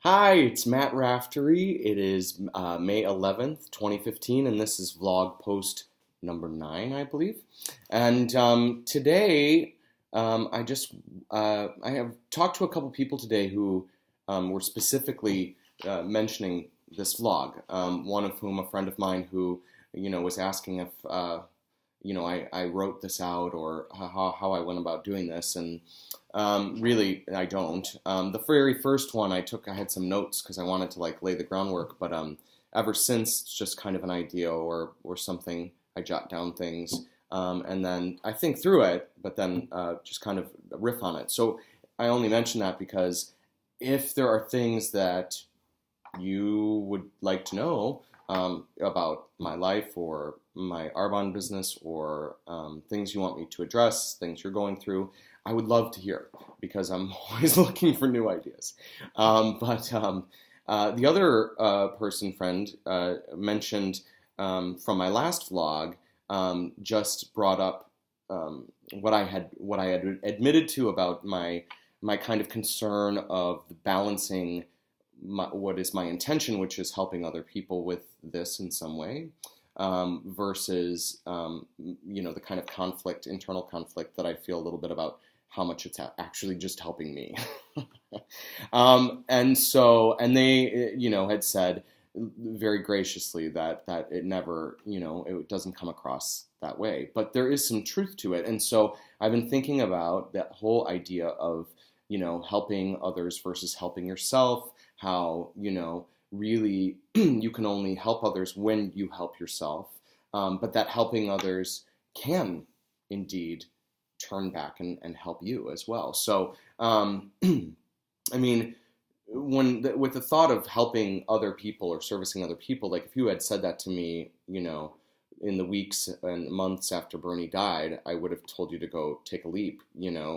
Hi, it's Matt Raftery. It is May 11th, 2015, and this is vlog post number 9, I believe. And today, I have talked to a couple people today who were specifically mentioning this vlog. One of whom, a friend of mine who, was asking if, I wrote this out or how I went about doing this. And really, I don't. The very first one I had some notes because I wanted to like lay the groundwork, but ever since it's just kind of an idea or something. I jot down things, and then I think through it, but then just kind of riff on it. So I only mention that because if there are things that you would like to know about my life or my Arbonne business or things you want me to address, things you're going through, I would love to hear because I'm always looking for new ideas. The other friend, mentioned from my last vlog, just brought up what I had admitted to about my kind of concern of balancing what is my intention, which is helping other people with this in some way, versus the kind of internal conflict that I feel a little bit about how much it's actually just helping me. And they, had said very graciously that it never, it doesn't come across that way. But there is some truth to it. And so I've been thinking about that whole idea of, helping others versus helping yourself, how, really you can only help others when you help yourself, but that helping others can indeed turn back and help you as well. So, I mean, with the thought of helping other people or servicing other people, like if you had said that to me, in the weeks and months after Bernie died, I would have told you to go take a leap.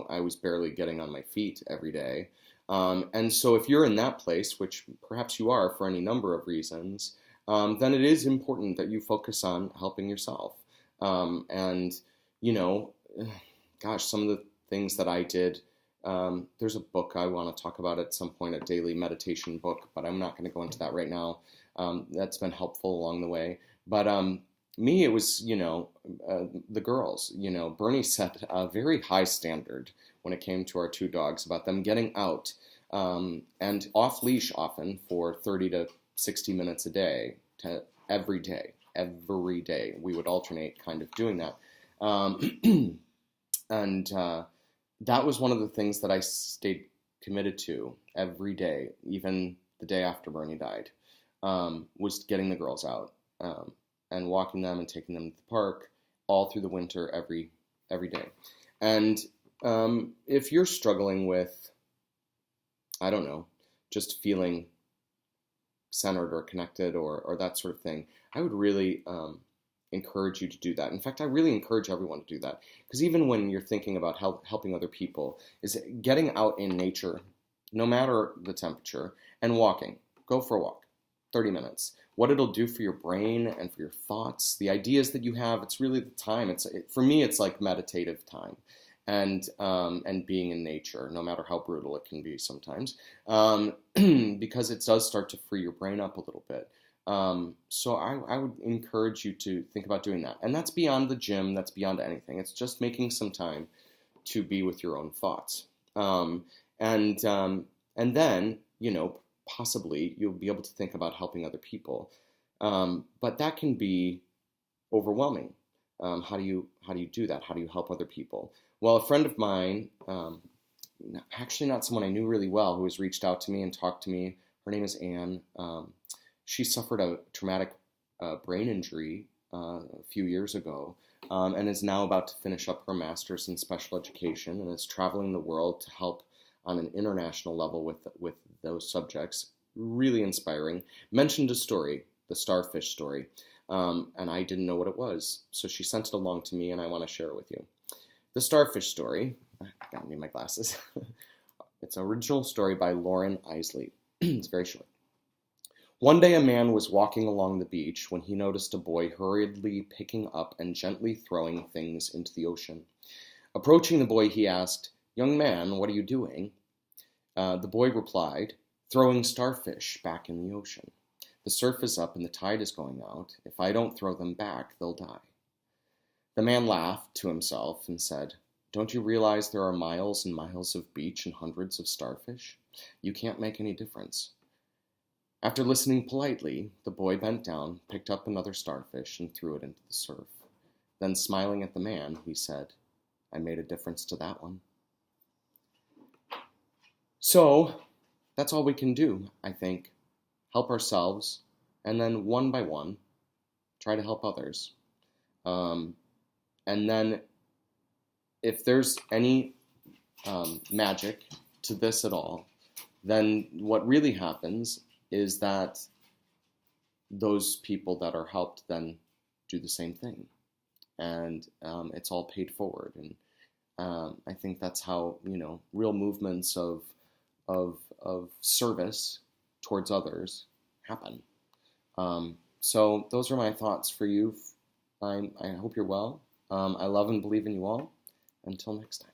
I was barely getting on my feet every day. And so if you're in that place, which perhaps you are for any number of reasons, then it is important that you focus on helping yourself. And, gosh, some of the things that I did, there's a book I want to talk about at some point, a daily meditation book, but I'm not going to go into that right now. That's been helpful along the way. But me, it was, the girls. Bernie set a very high standard when it came to our two dogs about them getting out and off leash often for 30 to 60 minutes a day, every day. Every day. We would alternate kind of doing that. And that was one of the things that I stayed committed to every day, even the day after Bernie died, was getting the girls out and walking them and taking them to the park all through the winter, every day. And if you're struggling with, I don't know, just feeling centered or connected or that sort of thing, I would really encourage you to do that. In fact, I really encourage everyone to do that, because even when you're thinking about helping other people, is getting out in nature, no matter the temperature, and walking. Go for a walk, 30 minutes. What it'll do for your brain and for your thoughts, the ideas that you have, it's really the time. For me, it's like meditative time, and being in nature, no matter how brutal it can be sometimes, because it does start to free your brain up a little bit. So I would encourage you to think about doing that. And that's beyond the gym, that's beyond anything. It's just making some time to be with your own thoughts. And then, possibly you'll be able to think about helping other people. But that can be overwhelming. How do you do that? How do you help other people? Well, a friend of mine, actually not someone I knew really well, who has reached out to me and talked to me, her name is Anne. She suffered a traumatic brain injury a few years ago, and is now about to finish up her master's in special education, and is traveling the world to help on an international level with those subjects. Really inspiring. Mentioned a story, the starfish story, and I didn't know what it was, so she sent it along to me, and I want to share it with you. The starfish story, I gotta need my glasses. It's an original story by Lauren Isley. It's very short. One day a man was walking along the beach when he noticed a boy hurriedly picking up and gently throwing things into the ocean. Approaching the boy, he asked, "Young man, what are you doing?" The boy replied, throwing starfish back in the ocean. The surf is up and the tide is going out. If I don't throw them back, they'll die. The man laughed to himself and said, don't you realize there are miles and miles of beach and hundreds of starfish? You can't make any difference. After listening politely, the boy bent down, picked up another starfish, and threw it into the surf. Then, smiling at the man, he said, I made a difference to that one. So, that's all we can do, I think. Help ourselves, and then one by one, try to help others. And then, if there's any magic to this at all, then what really happens is that those people that are helped then do the same thing. And it's all paid forward. And I think that's how, real movements of service towards others happen. So those are my thoughts for you. I hope you're well. I love and believe in you all. Until next time.